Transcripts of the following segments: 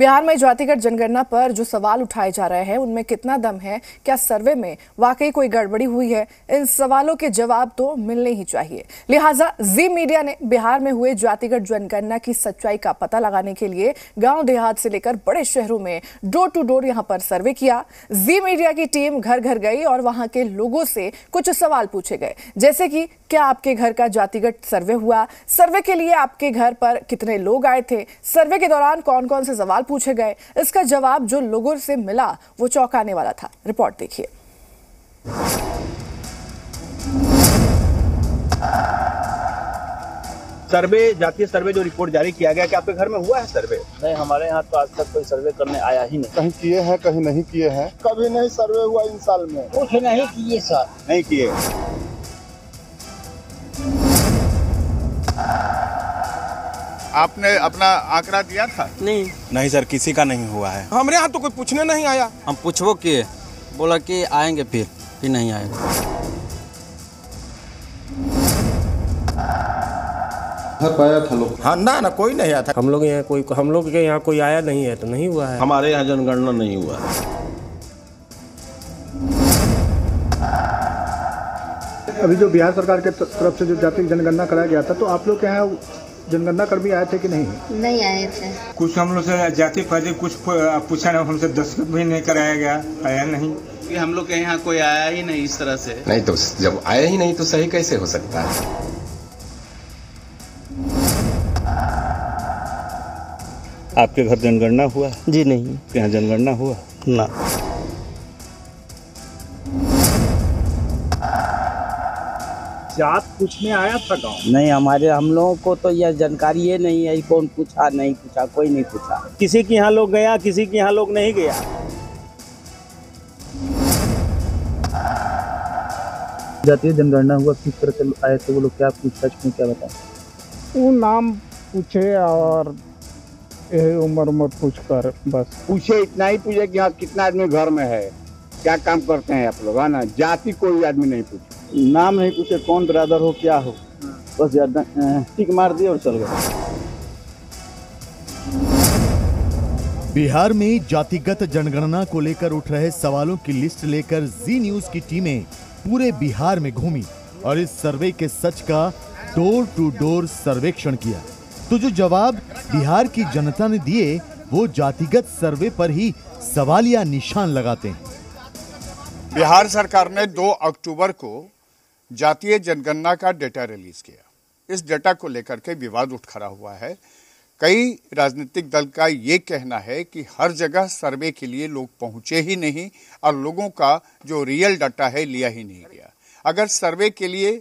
बिहार में जातिगत जनगणना पर जो सवाल उठाए जा रहे हैं उनमें कितना दम है? क्या सर्वे में वाकई कोई गड़बड़ी हुई है? इन सवालों के जवाब तो मिलने ही चाहिए। लिहाजा जी मीडिया ने बिहार में हुए जातिगत जनगणना की सच्चाई का पता लगाने के लिए गांव देहात से लेकर बड़े शहरों में डोर टू डोर यहां पर सर्वे किया। जी मीडिया की टीम घर घर गई और वहां के लोगों से कुछ सवाल पूछे गए, जैसे कि क्या आपके घर का जातिगत सर्वे हुआ? सर्वे के लिए आपके घर पर कितने लोग आए थे? सर्वे के दौरान कौन कौन से सवाल पूछे गए? इसका जवाब जो लोगों से मिला वो चौंकाने वाला था। रिपोर्ट देखिए। सर्वे, जातीय सर्वे जो रिपोर्ट जारी किया गया, क्या आपके घर में हुआ है सर्वे? नहीं, हमारे यहाँ तो आज तक कोई सर्वे करने आया ही नहीं। कहीं किए हैं, कहीं नहीं किए हैं। कभी नहीं सर्वे हुआ इन साल में। कुछ नहीं किए सर। नहीं किए। आपने अपना आंकड़ा दिया था? नहीं सर, किसी का नहीं हुआ है। हमारे यहाँ तो कोई पूछने नहीं आया। हम पूछबो किए, बोला कि आएंगे फिर नहीं आए। आया था लोग? हाँ ना कोई नहीं आया था। हम लोग के यहाँ कोई आया नहीं है तो नहीं हुआ है। हमारे यहाँ जनगणना नहीं हुआ है। अभी जो बिहार सरकार के तरफ से जो जाति जनगणना कराया गया था, तो आप लोग के यहाँ जनगणना कर्मी आए थे कि नहीं? नहीं आए थे। कुछ हम लोग से जाति पाति कुछ पूछा नहीं, हमसे दस्तखत भी नहीं कराया गया, आया नहीं। हम लोग के यहाँ कोई आया ही नहीं इस तरह से। नहीं तो जब आया ही नहीं तो सही कैसे हो सकता है? आपके घर जनगणना हुआ? जी नहीं। यहाँ जनगणना हुआ ना। जात पूछने आया था गाँव? नहीं, हम लोगों को तो यह जानकारी है नहीं है। कौन पूछा, नहीं पूछा, कोई नहीं पूछा। किसी के यहाँ लोग गया, किसी के यहाँ लोग नहीं गया। जातीय जनगणना हुआ, किस तरह से आए थे वो लोग, क्या पूछताछ में, क्या बताएं? वो नाम पूछे और उम्र पूछ कर बस पूछे, इतना ही पूछे कि हाँ कितना आदमी घर में है, क्या काम करते हैं आप लोग, है ना। जाति कोई आदमी नहीं पूछे, नाम नहीं पूछे, कौन ब्रदर हो, क्या हो, बस ज्यादा टिक मार दिए और चल गए। बिहार में जातिगत जनगणना को लेकर उठ रहे सवालों की लिस्ट लेकर जी न्यूज की टीमें पूरे बिहार में घूमी और इस सर्वे के सच का डोर टू डोर सर्वेक्षण किया। तो जो जवाब बिहार की जनता ने दिए वो जातिगत सर्वे पर ही सवालिया निशान लगाते हैं। बिहार सरकार ने 2 अक्टूबर को जातीय जनगणना का डेटा रिलीज किया। इस डेटा को लेकर के विवाद उठ खड़ा हुआ है। कई राजनीतिक दल का ये कहना है कि हर जगह सर्वे के लिए लोग पहुंचे ही नहीं और लोगों का जो रियल डाटा है लिया ही नहीं गया। अगर सर्वे के लिए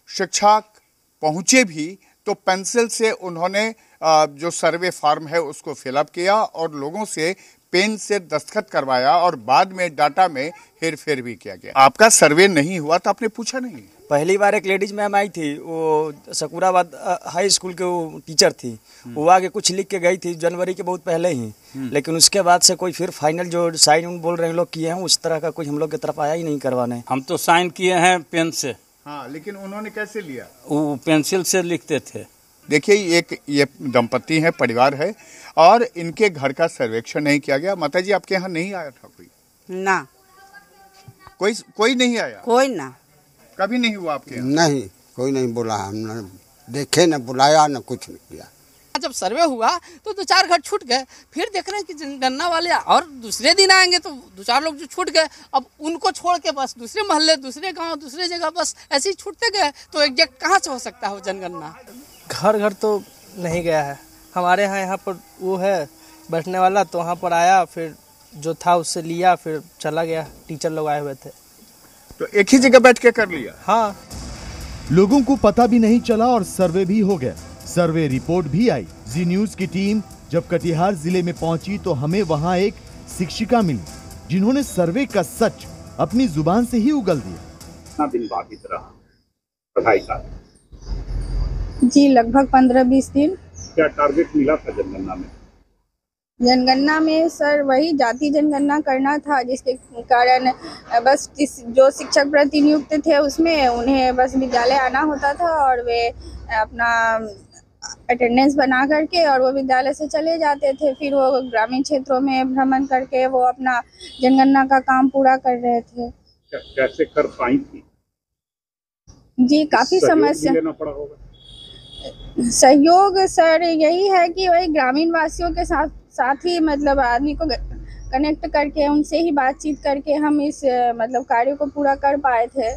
शिक्षक पहुंचे भी तो पेंसिल से उन्होंने जो सर्वे फॉर्म है उसको फिलअप किया और लोगों से पेन से दस्तखत करवाया और बाद में डाटा में हेरफेर भी किया गया। आपका सर्वे नहीं हुआ तो आपने पूछा नहीं? पहली बार एक लेडीज मैम आई थी, वो सकूराबाद हाई स्कूल के वो टीचर थी। वो आगे कुछ लिख के गई थी जनवरी के बहुत पहले ही, लेकिन उसके बाद से कोई फिर फाइनल जो साइन बोल रहे हैं लोग किए हैं, उस तरह का कुछ हम लोग की तरफ आया ही नहीं करवाने। हम तो साइन किए हैं पेन से। हाँ, लेकिन उन्होंने कैसे लिया? वो पेंसिल से लिखते थे। देखिए, ये दंपति है, परिवार है और इनके घर का सर्वेक्षण नहीं किया गया। माता जी, आपके यहाँ नहीं आया था कोई? ना, कोई नहीं आया? कोई ना। कभी नहीं हुआ आपके यहाँ? नहीं, कोई नहीं बोला, हमने देखे न बुलाया न कुछ नहीं किया। जब सर्वे हुआ तो 2-4 घर छूट गए, फिर देख रहे हैं कि जनगणना वाले और दूसरे दिन आएंगे तो 2-4 लोग जो छूट गए, अब उनको छोड़ के बस दूसरे मोहल्ले, दूसरे गांव, दूसरे जगह बस ऐसे ही छूटते गए। तो एग्जैक्ट कहाँ से हो सकता है वो जनगणना? घर घर तो नहीं गया है। हमारे यहाँ पर वो है बैठने वाला, तो वहाँ पर आया, फिर जो था उससे लिया, फिर चला गया। टीचर लोग आए हुए थे तो एक ही जगह बैठ के कर लिया। हाँ, लोगों को पता भी नहीं चला और सर्वे भी हो गया। सर्वे रिपोर्ट भी आई। जी न्यूज की टीम जब कटिहार जिले में पहुंची तो हमें वहां एक शिक्षिका मिली जिन्होंने सर्वे का सच अपनी जुबान से ही उगल दिया। कितना दिन बाकी रहा पढ़ाई का? जी, लगभग 15-20 दिन। क्या टारगेट मिला था जनगणना में? जनगणना में सर वही जाति जनगणना करना था, जिसके कारण बस जो शिक्षक प्रतिनियुक्त थे उसमें उन्हें बस विद्यालय आना होता था और वे अपना अटेंडेंस बना करके और वो विद्यालय से चले जाते थे। फिर वो ग्रामीण क्षेत्रों में भ्रमण करके वो अपना जनगणना का काम पूरा कर रहे थे। कैसे कर पाई थी? जी काफी समस्या लेना पड़ा होगा। सहयोग सर यही है कि वही ग्रामीण वासियों के साथ ही मतलब आदमी को कनेक्ट करके उनसे ही बातचीत करके हम इस मतलब कार्य को पूरा कर पाए थे।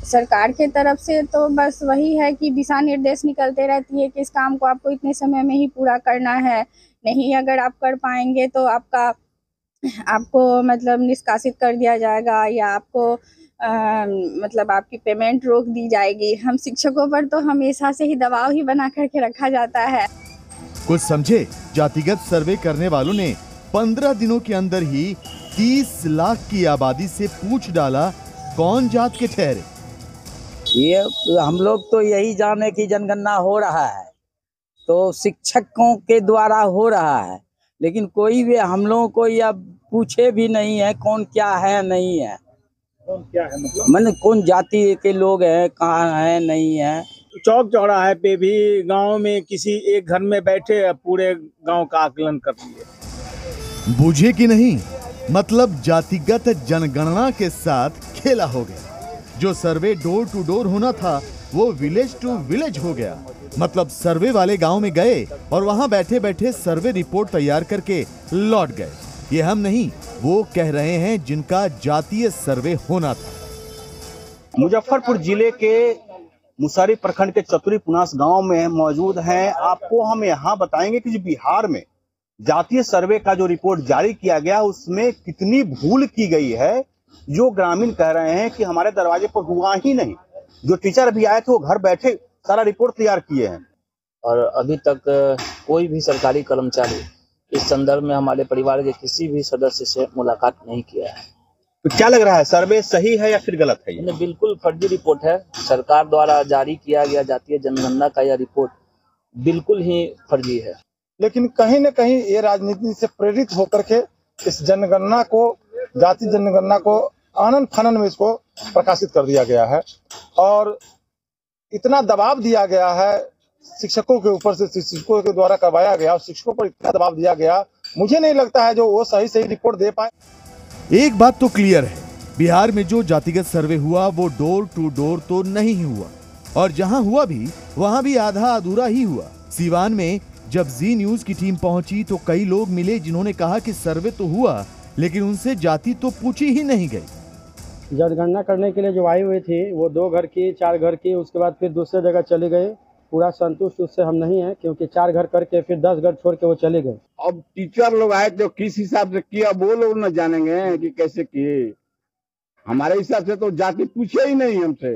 सरकार के तरफ से तो बस वही है कि दिशा निर्देश निकलते रहती है कि इस काम को आपको इतने समय में ही पूरा करना है, नहीं अगर आप कर पाएंगे तो आपको मतलब निष्कासित कर दिया जाएगा या आपको मतलब आपकी पेमेंट रोक दी जाएगी। हम शिक्षकों पर तो हमेशा से ही दबाव ही बना करके रखा जाता है। कुछ समझे, जातिगत सर्वे करने वालों ने 15 दिनों के अंदर ही 30 लाख की आबादी से पूछ डाला कौन जात के ठहरे। ये हम लोग तो यही जाने की जनगणना हो रहा है तो शिक्षकों के द्वारा हो रहा है, लेकिन कोई भी हम लोगों को यह पूछे भी नहीं है कौन क्या है नहीं है। कौन क्या है मतलब कौन जाति के लोग हैं, कहाँ है नहीं है। चौक चौराहे पे भी गांव में किसी एक घर में बैठे पूरे गांव का आकलन कर लिए। बूझे कि नहीं, मतलब जातिगत जनगणना के साथ खेला हो गया। जो सर्वे डोर टू डोर होना था वो विलेज टू विलेज हो गया। मतलब सर्वे वाले गांव में गए और वहां बैठे बैठे सर्वे रिपोर्ट तैयार करके लौट गए। ये हम नहीं, वो कह रहे हैं जिनका जातीय सर्वे होना था। मुजफ्फरपुर जिले के मुसहरी प्रखंड के चतुरी पुनास गांव में मौजूद हैं। आपको हम यहाँ बताएंगे कि बिहार में जातीय सर्वे का जो रिपोर्ट जारी किया गया उसमें कितनी भूल की गई है। जो ग्रामीण कह रहे हैं कि हमारे दरवाजे पर हुआ ही नहीं, जो टीचर अभी आए थे वो घर बैठे सारा रिपोर्ट तैयार किए हैं। और अभी तक कोई भी सरकारी कर्मचारी इस संदर्भ में हमारे परिवार के किसी भी सदस्य से मुलाकात नहीं किया है। तो क्या लग रहा है, सर्वे सही है या फिर गलत है? ये बिल्कुल फर्जी रिपोर्ट है। सरकार द्वारा जारी किया गया जातीय जनगणना का यह रिपोर्ट बिल्कुल ही फर्जी है। लेकिन कहीं न कहीं ये राजनीति से प्रेरित होकर के इस जनगणना को, जातीय जनगणना को आनन फानन में इसको प्रकाशित कर दिया गया है और इतना दबाव दिया गया है शिक्षकों के ऊपर से, शिक्षकों के द्वारा करवाया गया और शिक्षकों पर इतना दबाव दिया गया, मुझे नहीं लगता है जो वो सही रिपोर्ट दे पाए। एक बात तो क्लियर है, बिहार में जो जातिगत सर्वे हुआ वो डोर टू डोर तो नहीं हुआ, और जहां हुआ भी वहां भी आधा अधूरा ही हुआ। सीवान में जब जी न्यूज की टीम पहुंची तो कई लोग मिले जिन्होंने कहा कि सर्वे तो हुआ लेकिन उनसे जाति तो पूछी ही नहीं गई। जनगणना करने के लिए जो आए हुए थे वो 2 घर की 4 घर की, उसके बाद फिर दूसरे जगह चले गए। पूरा संतुष्ट उससे हम नहीं है क्योंकि 4 घर करके फिर 10 घर छोड़ के वो चले गए। अब टीचर लोग आए तो किस हिसाब से किया वो लोग न जानेंगे कि कैसे किए। हमारे हिसाब से तो जाति पूछे ही नहीं हमसे।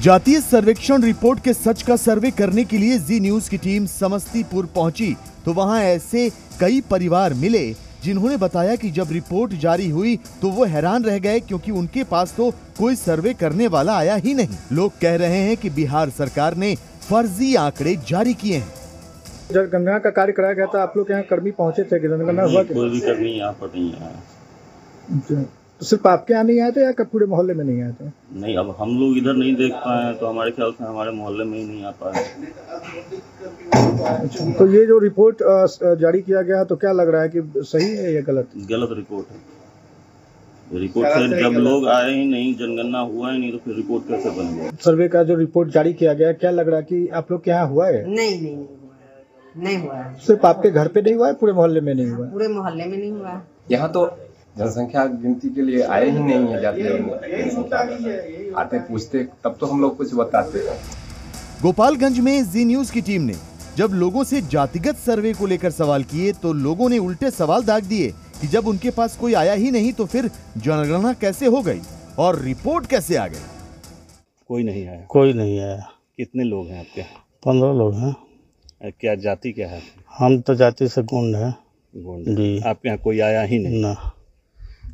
जातीय सर्वेक्षण रिपोर्ट के सच का सर्वे करने के लिए जी न्यूज की टीम समस्तीपुर पहुंची तो वहां ऐसे कई परिवार मिले जिन्होंने बताया कि जब रिपोर्ट जारी हुई तो वो हैरान रह गए क्योंकि उनके पास तो कोई सर्वे करने वाला आया ही नहीं। लोग कह रहे हैं कि बिहार सरकार ने फर्जी आंकड़े जारी किए हैं। जनगणना का कार्य कराया गया था, आप लोग यहाँ कर्मी पहुंचे थे कि जनगणना हुआ? कोई भी कर्मी यहाँ पर नहीं आया। तो सिर्फ आपके यहाँ नहीं आए थे या पूरे मोहल्ले में नहीं आए थे? नहीं, अब हम लोग इधर नहीं देख पाए तो हमारे ख्याल से हमारे मोहल्ले में ही नहीं आ पाए। तो ये जो रिपोर्ट जारी किया गया तो क्या लग रहा है कि सही है या गलत? गलत रिपोर्ट है। रिपोर्ट से जब लोग आए ही नहीं, जनगणना हुआ ही नहीं तो फिर रिपोर्ट कैसे बन गया? सर्वे का जो रिपोर्ट जारी किया गया, क्या लग रहा है कि आप लोग के यहाँ हुआ है? नहीं हुआ है। सिर्फ आपके घर पे नहीं हुआ है, पूरे मोहल्ले में नहीं हुआ है? पूरे मोहल्ले में नहीं हुआ है। यहाँ तो जनसंख्या गिनती के लिए आए ही नहीं है। जाती आते पूछते तब तो हम लोग कुछ बताते। गोपालगंज में जी न्यूज की टीम ने जब लोगों से जातिगत सर्वे को लेकर सवाल किए तो लोगों ने उल्टे सवाल दाग दिए कि जब उनके पास कोई आया ही नहीं तो फिर जनगणना कैसे हो गई और रिपोर्ट कैसे आ गई? कोई नहीं आया। कोई नहीं आया। कितने लोग हैं आपके? 15 लोग हैं। क्या जाति क्या है? हम तो जाति से गुंड है जी। आपके यहाँ कोई आया ही नहीं? ना।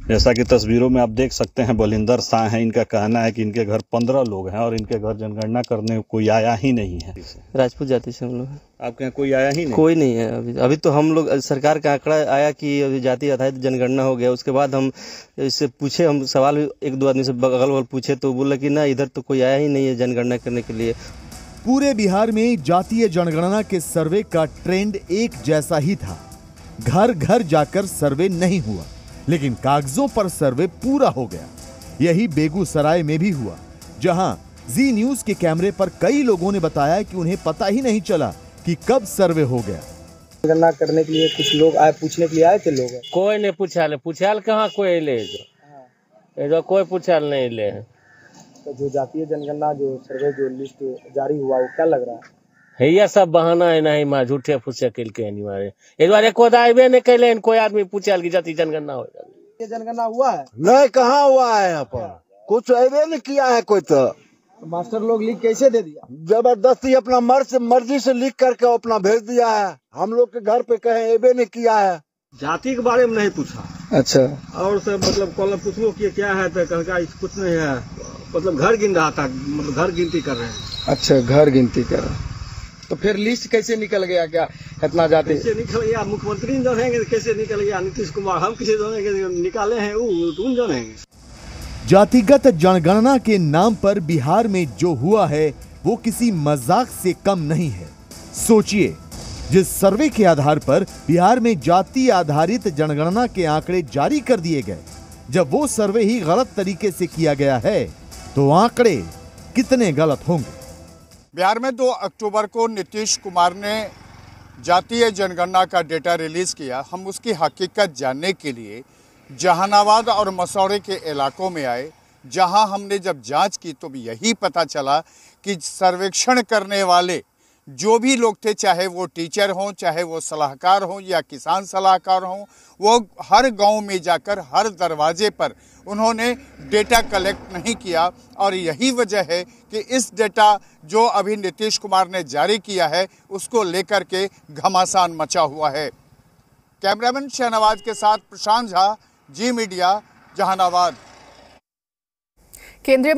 जैसा कि तस्वीरों में आप देख सकते हैं, बलिंदर शाह हैं। इनका कहना है कि इनके घर 15 लोग हैं और इनके घर जनगणना करने कोई आया ही नहीं है। राजपूत जाति से हम लोग हैं। आपके यहाँ कोई आया ही नहीं? कोई नहीं है अभी तो हम लोग, सरकार का आंकड़ा आया कि अभी जाति आधारित जनगणना हो गया। उसके बाद हम इससे पूछे, हम सवाल 1-2 आदमी से अगल बगल पूछे तो बोला कि ना इधर तो कोई आया ही नहीं है जनगणना करने के लिए। पूरे बिहार में जातीय जनगणना के सर्वे का ट्रेंड एक जैसा ही था। घर घर जाकर सर्वे नहीं हुआ, लेकिन कागजों पर सर्वे पूरा हो गया। यही बेगूसराय में भी हुआ, जहां जी न्यूज के कैमरे पर कई लोगों ने बताया कि उन्हें पता ही नहीं चला कि कब सर्वे हो गया। जनगणना करने के लिए कुछ लोग आए, पूछने के लिए आए थे लोग। कोई नहीं पूछाल कहाँ कोई ले जो कोई पूछाल नहीं ले। तो जो जातीय जनगणना जो सर्वे जो लिस्ट जारी हुआ वो क्या लग रहा है? यह सब बहाना है, नहीं माँ झूठे फूसे किल के अनिवार्य एक बार खुद आए नहीं कैले कोई आदमी पूछाल की जाति जनगणना हो जाती। ये जनगणना हुआ है? नहीं, कहाँ हुआ है, यहाँ पर कुछ अबे नहीं किया है कोई। तो मास्टर लोग लिख कैसे दे दिया? जबरदस्ती अपना मर्जी से लिख करके अपना भेज दिया है। हम लोग के घर पे कहे अबे नहीं किया है। जाति के बारे में नहीं पूछा। अच्छा। और सब मतलब कॉलम पूछो कि क्या है तो कहगा कुछ नहीं है, मतलब घर गिन रहा था, मतलब घर गिनती कर रहे हैं। अच्छा, घर गिनती कर रहे हैं। तो फिर लिस्ट कैसे निकल गया? क्या इतना जाते कैसे निकल गया? मुख्यमंत्री जानेंगे कैसे निकल गया, नीतीश कुमार हम किसी जानेंगे, निकाले हैं वो जानेंगे। जातिगत जनगणना के नाम पर बिहार में जो हुआ है वो किसी मजाक से कम नहीं है। सोचिए, जिस सर्वे के आधार पर बिहार में जाति आधारित जनगणना के आंकड़े जारी कर दिए गए, जब वो सर्वे ही गलत तरीके से किया गया है तो आंकड़े कितने गलत होंगे। बिहार में 2 अक्टूबर को नीतीश कुमार ने जातीय जनगणना का डेटा रिलीज किया। हम उसकी हकीकत जानने के लिए जहानाबाद और मसौरी के इलाकों में आए, जहां हमने जब जांच की तो यही पता चला कि सर्वेक्षण करने वाले जो भी लोग थे, चाहे वो टीचर हों, चाहे वो सलाहकार हों या किसान सलाहकार हों, वो हर गांव में जाकर हर दरवाजे पर उन्होंने डेटा कलेक्ट नहीं किया। और यही वजह है कि इस डेटा जो अभी नीतीश कुमार ने जारी किया है उसको लेकर के घमासान मचा हुआ है। कैमरामैन शहनवाज के साथ प्रशांत झा, जी मीडिया, जहानाबाद। केंद्रीय